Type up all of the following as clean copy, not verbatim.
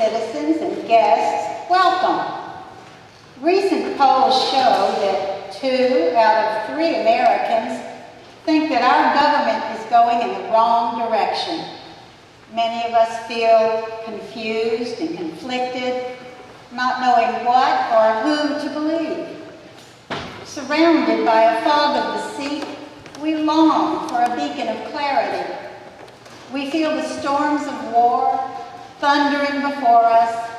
citizens and guests, welcome. Recent polls show that 2 out of 3 Americans think that our government is going in the wrong direction. Many of us feel confused and conflicted, not knowing what or who to believe. Surrounded by a fog of deceit, we long for a beacon of clarity. We feel the storms of war thundering before us,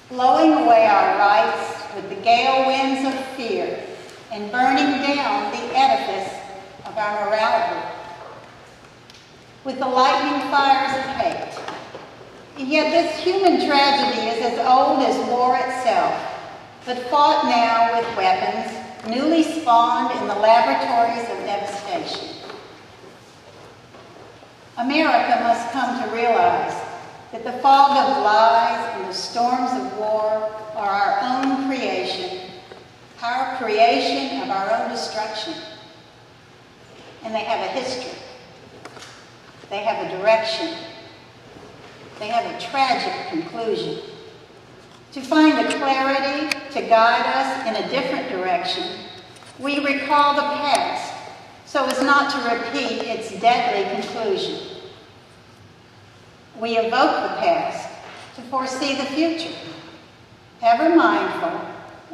blowing away our rights with the gale winds of fear and burning down the edifice of our morality with the lightning fires of hate. Yet this human tragedy is as old as war itself, but fought now with weapons newly spawned in the laboratories of devastation. America must come to realize that the fog of lies and the storms of war are our own creation, our creation of our own destruction. And they have a history. They have a direction. They have a tragic conclusion. To find the clarity to guide us in a different direction, we recall the past so as not to repeat its deadly conclusion. We evoke the past to foresee the future, ever mindful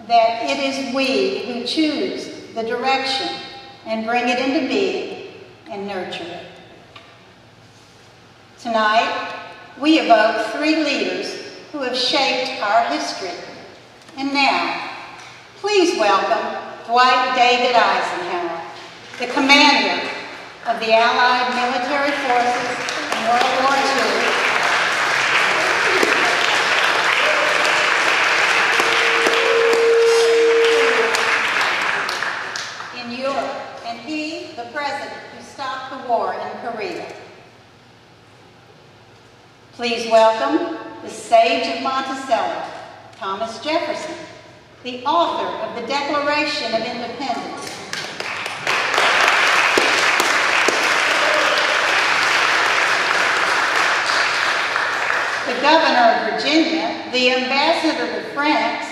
that it is we who choose the direction and bring it into being and nurture it. Tonight, we evoke 3 leaders who have shaped our history. And now, please welcome Dwight David Eisenhower, the commander of the Allied military forces in World War II. In Europe, and he, the president who stopped the war in Korea. Please welcome the sage of Monticello, Thomas Jefferson, the author of the Declaration of Independence. The governor of Virginia, the ambassador to France,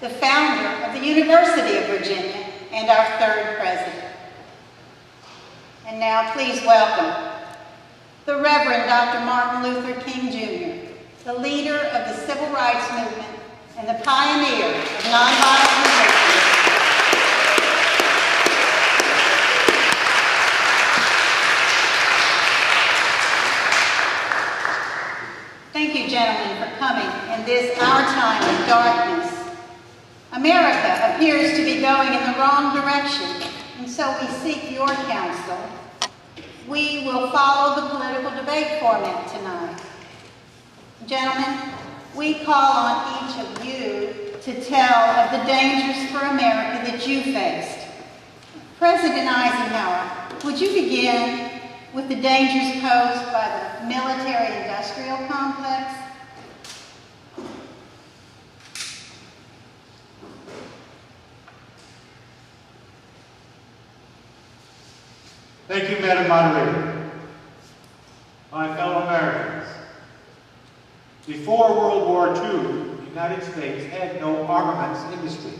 the founder of the University of Virginia, and our 3rd president. And now please welcome the Reverend Dr. Martin Luther King, Jr., the leader of the Civil Rights Movement and the pioneer of nonviolent resistance. Thank you, gentlemen, for coming in this our time of darkness. America appears to be going in the wrong direction, and so we seek your counsel. We will follow the political debate format tonight. Gentlemen, we call on each of you to tell of the dangers for America that you faced. President Eisenhower, would you begin with the dangers posed by the military-industrial complex? Thank you, Madam Moderator. My fellow Americans, before World War II, the United States had no armaments industry.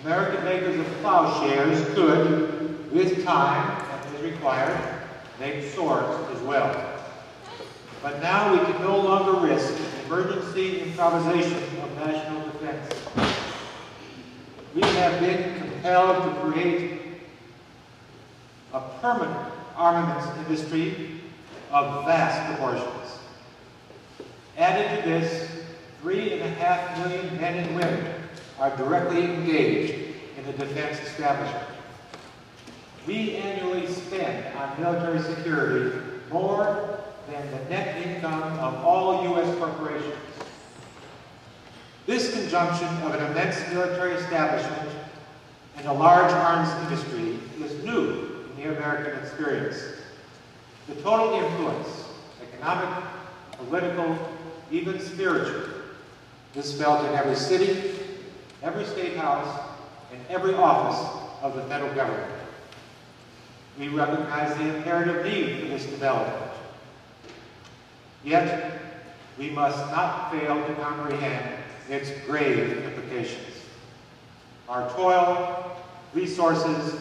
American makers of plowshares could, with time and as required, make swords as well. But now we can no longer risk emergency improvisation of national defense. We have been compelled to create a permanent armaments industry of vast proportions. Added to this, 3.5 million men and women are directly engaged in the defense establishment. We annually spend on military security more than the net income of all U.S. corporations. This conjunction of an immense military establishment and a large arms industry is new in the American experience. The total influence, economic, political, even spiritual, is felt in every city, every state house, and every office of the federal government. We recognize the imperative need for this development. Yet, we must not fail to comprehend its grave implications. Our toil, resources,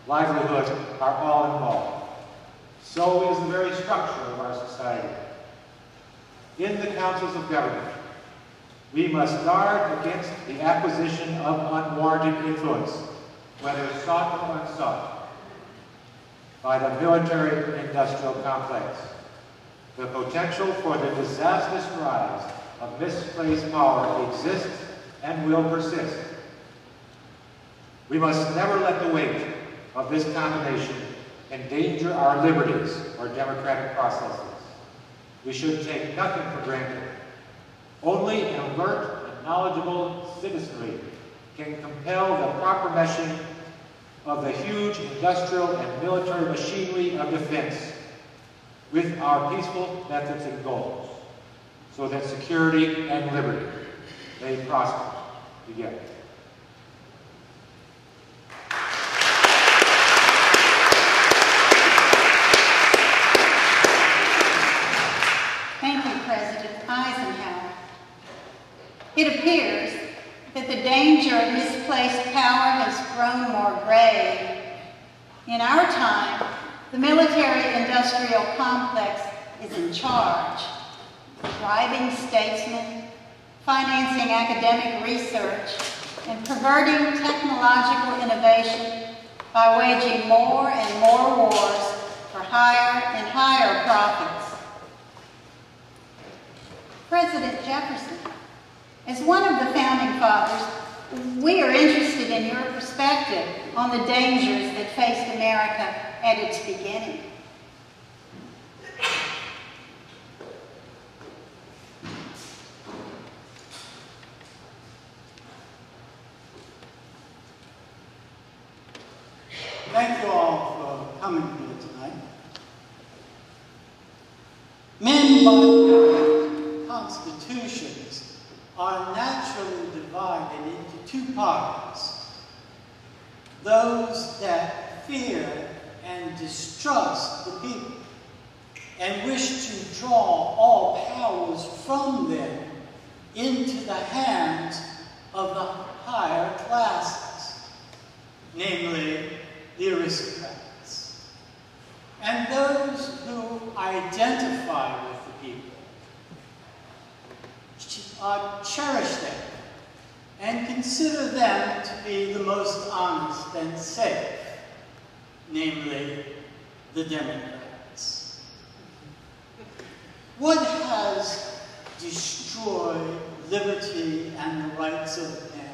livelihood are all involved. So is the very structure of our society. In the councils of government, we must guard against the acquisition of unwarranted influence, whether sought or unsought, by the military-industrial complex. The potential for the disastrous rise of misplaced power exists and will persist. We must never let the weight of this combination endanger our liberties or democratic processes. We should take nothing for granted. Only an alert and knowledgeable citizenry can compel the proper meshing of the huge industrial and military machinery of defense with our peaceful methods and goals, so that security and liberty may prosper together. Thank you, President Eisenhower. It appears that the danger of misplaced power has grown more grave. In our time, the military-industrial complex is in charge, bribing statesmen, financing academic research, and perverting technological innovation by waging more and more wars for higher and higher profits. President Jefferson, as one of the founding fathers, we are interested in your perspective on the dangers that faced America at its beginning. Thank you all for coming here tonight. Men by constitutions are naturally divided into two parties. Those that fear and distrust the people and wish to draw all powers from them into the hands of the higher classes, namely the aristocrats, and those who identify with the people, cherish them, and consider them to be the most honest and safe, namely the Democrats. What has destroyed liberty and the rights of man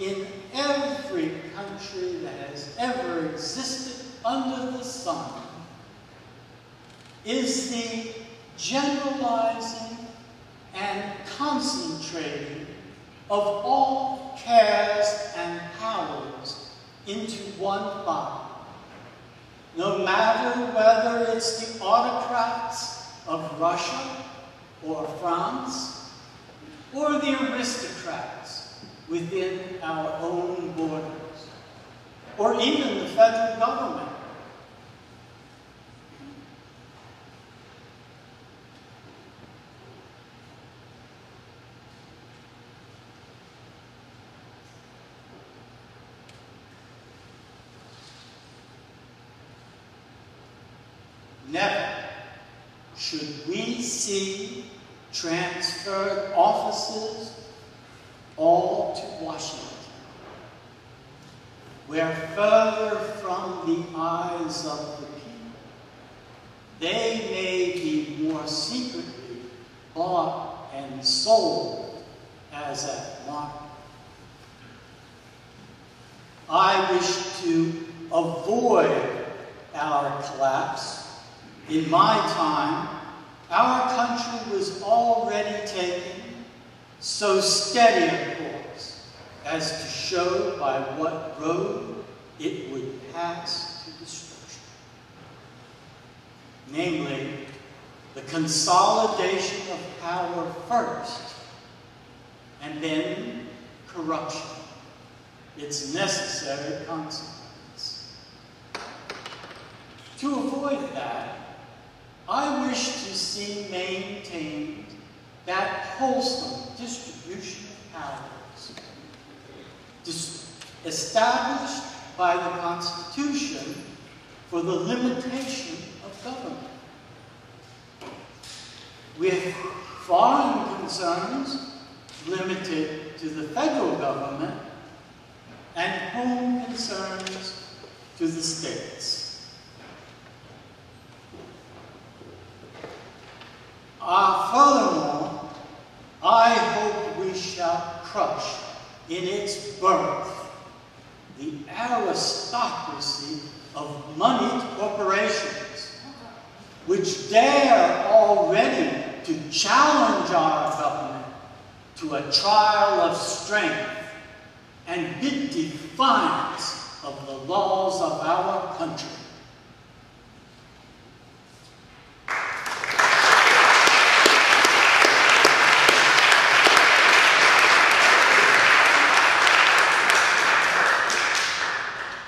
in every country that has ever existed under the sun is the generalizing and concentrating of all cares and powers into one body, no matter whether it's the autocrats of Russia or France, or the aristocrats within our own borders, or even the federal government. Never should we see transferred offices all to Washington, where further from the eyes of the people, they may be more secretly bought and sold as at market. I wish to avoid our collapse. In my time, our country was already taking so steady a course as to show by what road it would pass to destruction. Namely, the consolidation of power first, and then corruption, its necessary consequence. To avoid that, I wish to see maintained that wholesome distribution of powers established by the Constitution for the limitation of government, with foreign concerns limited to the federal government and home concerns to the states. Furthermore, I hope we shall crush in its birth the aristocracy of moneyed corporations, which dare already to challenge our government to a trial of strength and bid defiance of the laws of our country.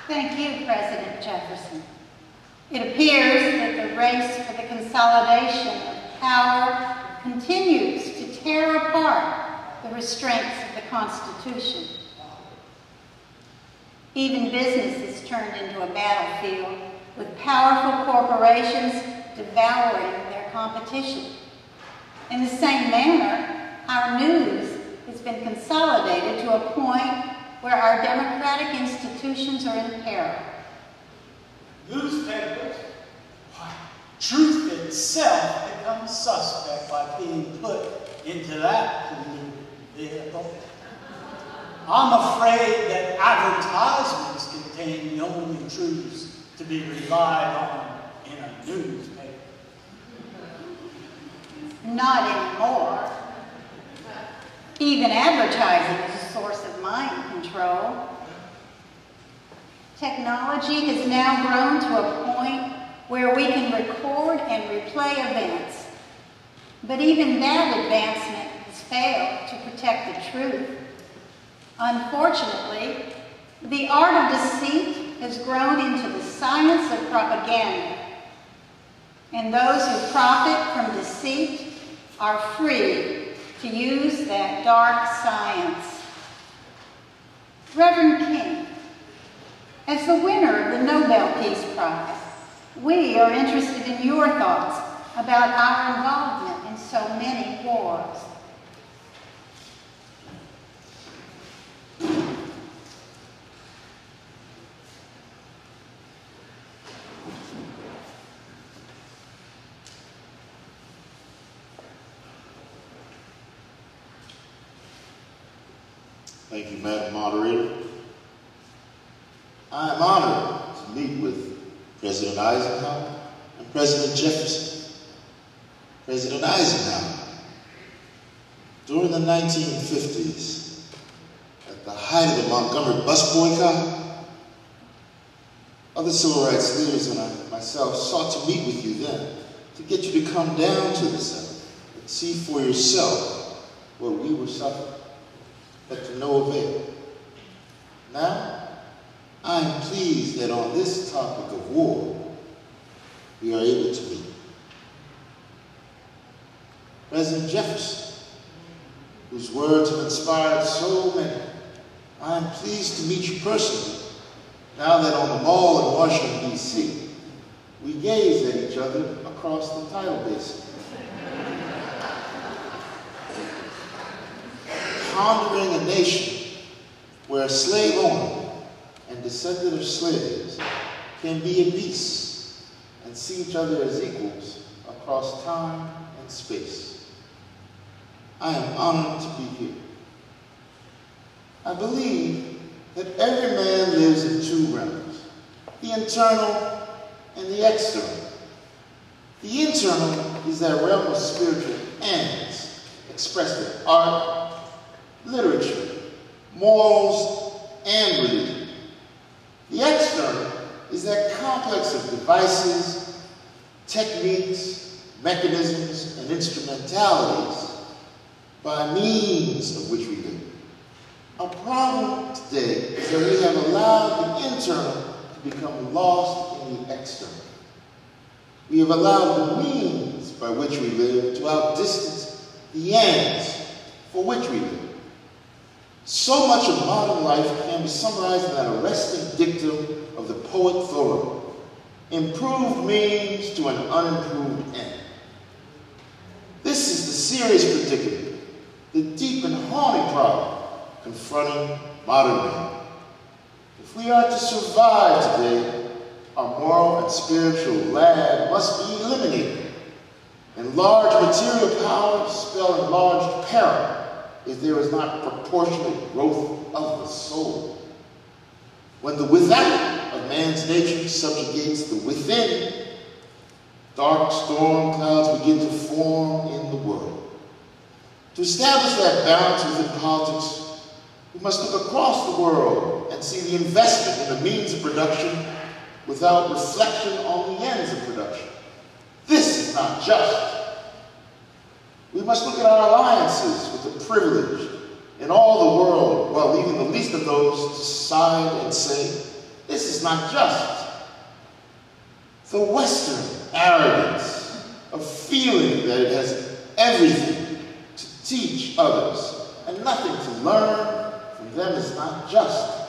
Thank you, President Jefferson. It appears that the race for the consolidation of power continues to tear apart the restraints of the Constitution. Even business is turned into a battlefield, with powerful corporations devouring their competition. In the same manner, our news has been consolidated to a point where our democratic institutions are in peril. Newspapers, truth itself becomes suspect by being put into that polluted vehicle. I'm afraid that advertisements contain the only truths to be relied on in a newspaper. Not anymore. Even advertising is a source of mind control. Technology has now grown to a point where we can record and replay events. But even that advancement has failed to protect the truth. Unfortunately, the art of deceit has grown into the science of propaganda. And those who profit from deceit are free to use that dark science. Reverend King, as the winner of the Nobel Peace Prize, we are interested in your thoughts about our involvement in so many wars. Thank you, Madam Moderator. I am honored to meet with President Eisenhower and President Jefferson. President Eisenhower, during the 1950s, at the height of the Montgomery bus boycott, other civil rights leaders and I myself sought to meet with you then to get you to come down to the South and see for yourself what we were suffering, but to no avail. Now, I am pleased that on this topic of war, we are able to meet. President Jefferson, whose words have inspired so many, I am pleased to meet you personally, now that on the Mall in Washington, D.C., we gaze at each other across the tidal basin. Pondering a nation where a slave owner and descendant of slaves can be at peace and see each other as equals across time and space. I am honored to be here. I believe that every man lives in two realms, the internal and the external. The internal is that realm of spiritual ends expressed in art, literature, morals, and religion. The external is that complex of devices, techniques, mechanisms, and instrumentalities by means of which we live. Our problem today is that we have allowed the internal to become lost in the external. We have allowed the means by which we live to outdistance the ends for which we live. So much of modern life can be summarized in that arresting dictum of the poet Thoreau: improved means to an unimproved end. This is the serious predicament, the deep and haunting problem confronting modern man. If we are to survive today, our moral and spiritual lag must be eliminated. Enlarged material power spell enlarged peril if there is not proportionate growth of the soul. When the without of man's nature subjugates the within, dark storm clouds begin to form in the world. To establish that balance within politics, we must look across the world and see the investment in the means of production without reflection on the ends of production. This is not just. We must look at our alliances with the privileged in all the world, while leaving the least of those to side and say, this is not just. The Western arrogance of feeling that it has everything to teach others and nothing to learn from them is not just.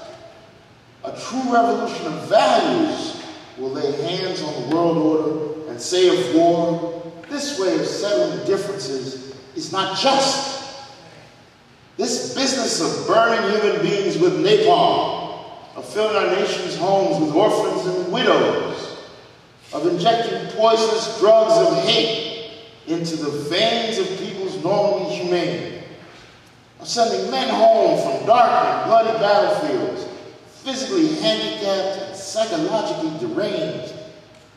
A true revolution of values will lay hands on the world order and say of war, this way of settling differences is not just. This business of burning human beings with napalm, of filling our nation's homes with orphans and widows, of injecting poisonous drugs of hate into the veins of people's normally humane, of sending men home from dark and bloody battlefields, physically handicapped and psychologically deranged,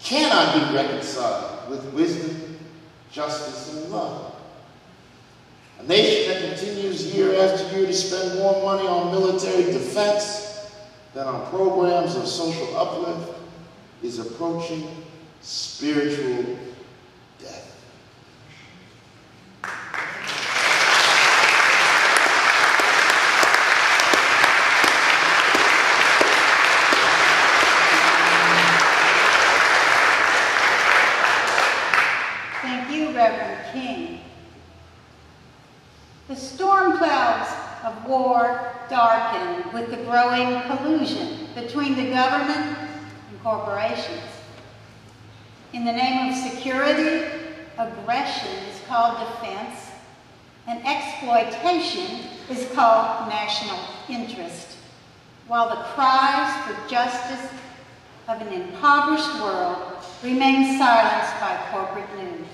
cannot be reconciled with wisdom, justice, and love. A nation that continues year after year to spend more money on military defense than on programs of social uplift is approaching spiritual death. Thank you, Reverend King. The storm clouds of war darken with the growing collusion between the government and corporations. In the name of security, aggression is called defense, and exploitation is called national interest, while the cries for justice of an impoverished world remain silenced by corporate news.